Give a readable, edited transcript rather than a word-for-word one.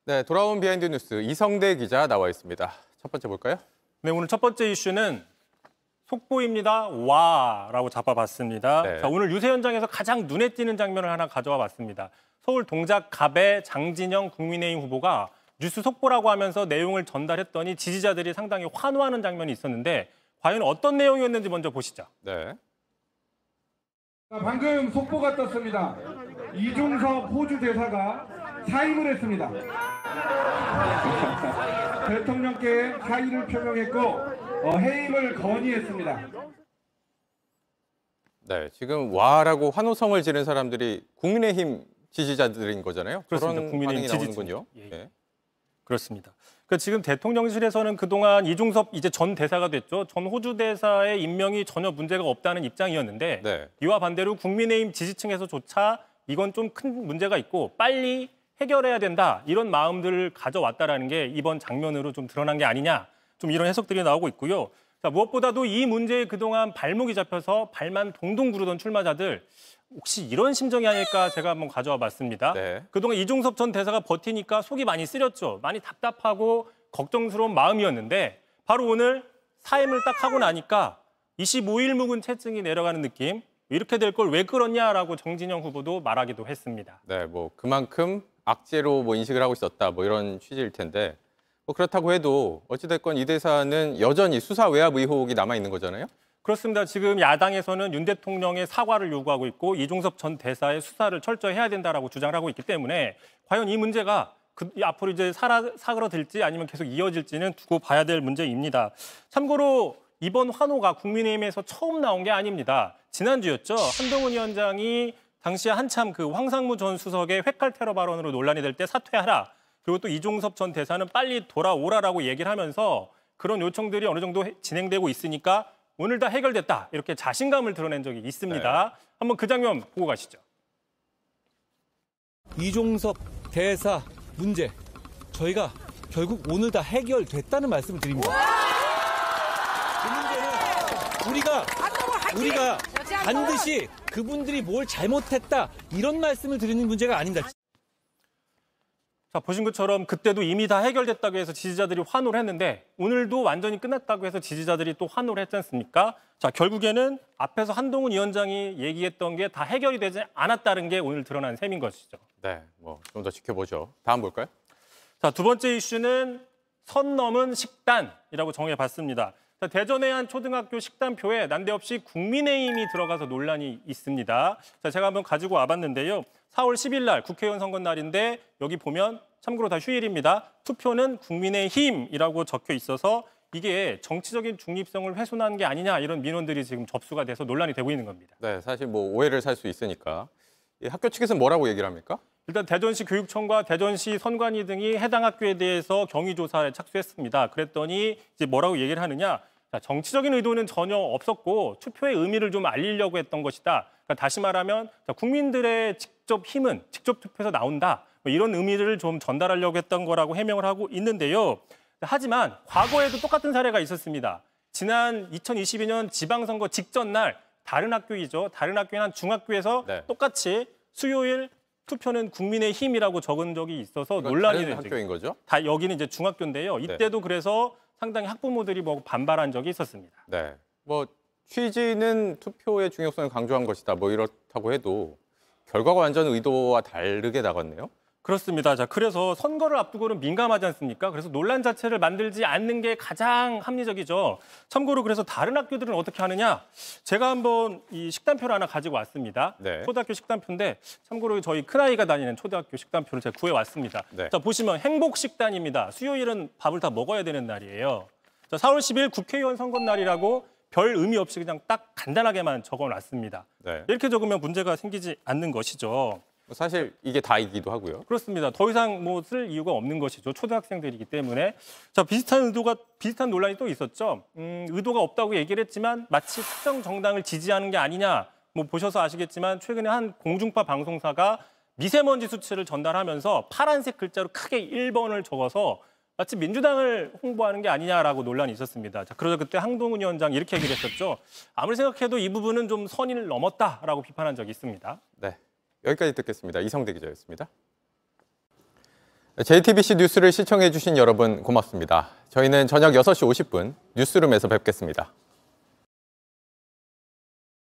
네, 돌아온 비하인드 뉴스 이성대 기자 나와 있습니다. 첫 번째 볼까요? 네, 오늘 첫 번째 이슈는 속보입니다. 와라고 잡아봤습니다. 네. 자, 오늘 유세 현장에서 가장 눈에 띄는 장면을 하나 가져와 봤습니다. 서울 동작갑의 장진영 국민의힘 후보가 뉴스 속보라고 하면서 내용을 전달했더니 지지자들이 상당히 환호하는 장면이 있었는데 과연 어떤 내용이었는지 먼저 보시죠. 네. 방금 속보가 떴습니다. 이중섭 호주 대사가 사임을 했습니다. 대통령께 사의를 표명했고 해임을 건의했습니다. 네, 지금 와라고 환호성을 지른 사람들이 국민의힘 지지자들인 거잖아요. 그렇습니다. 그런 국민의힘 반응이 지지층. 나오는군요. 예. 네. 그렇습니다. 그러니까 지금 대통령실에서는 그동안 이중섭 이제 전 대사가 됐죠. 전 호주 대사의 임명이 전혀 문제가 없다는 입장이었는데 네. 이와 반대로 국민의힘 지지층에서조차 이건 좀 큰 문제가 있고 빨리 해결해야 된다 이런 마음들을 가져왔다라는 게 이번 장면으로 좀 드러난 게 아니냐 좀 이런 해석들이 나오고 있고요. 자, 무엇보다도 이 문제에 그동안 발목이 잡혀서 발만 동동 구르던 출마자들 혹시 이런 심정이 아닐까 제가 한번 가져와 봤습니다. 네. 그동안 이중섭 전 대사가 버티니까 속이 많이 쓰렸죠. 많이 답답하고 걱정스러운 마음이었는데 바로 오늘 사임을 딱 하고 나니까 25일 묵은 채증이 내려가는 느낌. 이렇게 될 걸 왜 그러냐라고 정진영 후보도 말하기도 했습니다. 네, 뭐 그만큼 악재로 뭐 인식을 하고 있었다 뭐 이런 취지일 텐데 뭐 그렇다고 해도 어찌됐건 이 대사는 여전히 수사 외압 의혹이 남아 있는 거잖아요. 그렇습니다. 지금 야당에서는 윤 대통령의 사과를 요구하고 있고 이중섭 전 대사의 수사를 철저히 해야 된다라고 주장을 하고 있기 때문에 과연 이 문제가 앞으로 이제 사그러들지 아니면 계속 이어질지는 두고 봐야 될 문제입니다. 참고로 이번 환호가 국민의힘에서 처음 나온 게 아닙니다. 지난주였죠. 한동훈 위원장이 당시에 한참 그 황상무 전 수석의 회칼 테러 발언으로 논란이 될 때 사퇴하라. 그리고 또 이중섭 전 대사는 빨리 돌아오라라고 얘기를 하면서 그런 요청들이 어느 정도 진행되고 있으니까 오늘 다 해결됐다. 이렇게 자신감을 드러낸 적이 있습니다. 네. 한번 그 장면 보고 가시죠. 이중섭 대사 문제 저희가 결국 오늘 다 해결됐다는 말씀을 드립니다. 그 문제는 우리가 반드시 그분들이 뭘 잘못했다 이런 말씀을 드리는 문제가 아닙니다. 자, 보신 것처럼 그때도 이미 다 해결됐다고 해서 지지자들이 환호를 했는데 오늘도 완전히 끝났다고 해서 지지자들이 또 환호를 했지 않습니까? 자, 결국에는 앞에서 한동훈 위원장이 얘기했던 게 다 해결이 되지 않았다는 게 오늘 드러난 셈인 것이죠. 네, 뭐 좀 더 지켜보죠. 다음 볼까요? 자, 두 번째 이슈는 선 넘은 식단이라고 정해봤습니다. 자, 대전의 한 초등학교 식단표에 난데없이 국민의힘이 들어가서 논란이 있습니다. 자, 제가 한번 가지고 와봤는데요. 4월 10일 날 국회의원 선거 날인데 여기 보면 참고로 다 휴일입니다. 투표는 국민의힘이라고 적혀 있어서 이게 정치적인 중립성을 훼손한 게 아니냐 이런 민원들이 지금 접수가 돼서 논란이 되고 있는 겁니다. 네, 사실 뭐 오해를 살 수 있으니까 이 학교 측에서는 뭐라고 얘기를 합니까? 일단 대전시 교육청과 대전시 선관위 등이 해당 학교에 대해서 경위 조사에 착수했습니다. 그랬더니 이제 뭐라고 얘기를 하느냐? 자, 정치적인 의도는 전혀 없었고 투표의 의미를 좀 알리려고 했던 것이다. 그러니까 다시 말하면 자, 국민들의 직접 힘은 직접 투표에서 나온다. 뭐 이런 의미를 좀 전달하려고 했던 거라고 해명을 하고 있는데요. 하지만 과거에도 똑같은 사례가 있었습니다. 지난 2022년 지방선거 직전 날 다른 학교이죠. 다른 학교인 한 중학교에서 네. 똑같이 수요일 투표는 국민의힘이라고 적은 적이 있어서 논란이 다른 됐죠. 학교인 거죠? 다 여기는 이제 중학교인데요. 이때도 그래서 상당히 학부모들이 뭐 반발한 적이 있었습니다. 네, 뭐 취지는 투표의 중요성을 강조한 것이다. 뭐 이렇다고 해도 결과가 완전 의도와 다르게 나갔네요. 그렇습니다. 자, 그래서 선거를 앞두고는 민감하지 않습니까? 그래서 논란 자체를 만들지 않는 게 가장 합리적이죠. 참고로 그래서 다른 학교들은 어떻게 하느냐? 제가 한번 이 식단표를 하나 가지고 왔습니다. 네. 초등학교 식단표인데 참고로 저희 큰아이가 다니는 초등학교 식단표를 제가 구해왔습니다. 네. 자, 보시면 행복식단입니다. 수요일은 밥을 다 먹어야 되는 날이에요. 자, 4월 10일 국회의원 선거 날이라고 별 의미 없이 그냥 딱 간단하게만 적어놨습니다. 네. 이렇게 적으면 문제가 생기지 않는 것이죠. 사실 이게 다이기도 하고요. 그렇습니다. 더 이상 뭐 쓸 이유가 없는 것이죠. 초등학생들이기 때문에. 자, 비슷한 논란이 또 있었죠. 의도가 없다고 얘기를 했지만 마치 특정 정당을 지지하는 게 아니냐. 뭐 보셔서 아시겠지만 최근에 한 공중파 방송사가 미세먼지 수치를 전달하면서 파란색 글자로 크게 1번을 적어서 마치 민주당을 홍보하는 게 아니냐라고 논란이 있었습니다. 자, 그러자 그때 한동훈 위원장 이렇게 얘기를 했었죠. 아무리 생각해도 이 부분은 좀 선을 넘었다라고 비판한 적이 있습니다. 네, 여기까지 듣겠습니다. 이성대 기자였습니다. JTBC 뉴스를 시청해 주신 여러분 고맙습니다. 저희는 저녁 6시 50분 뉴스룸에서 뵙겠습니다.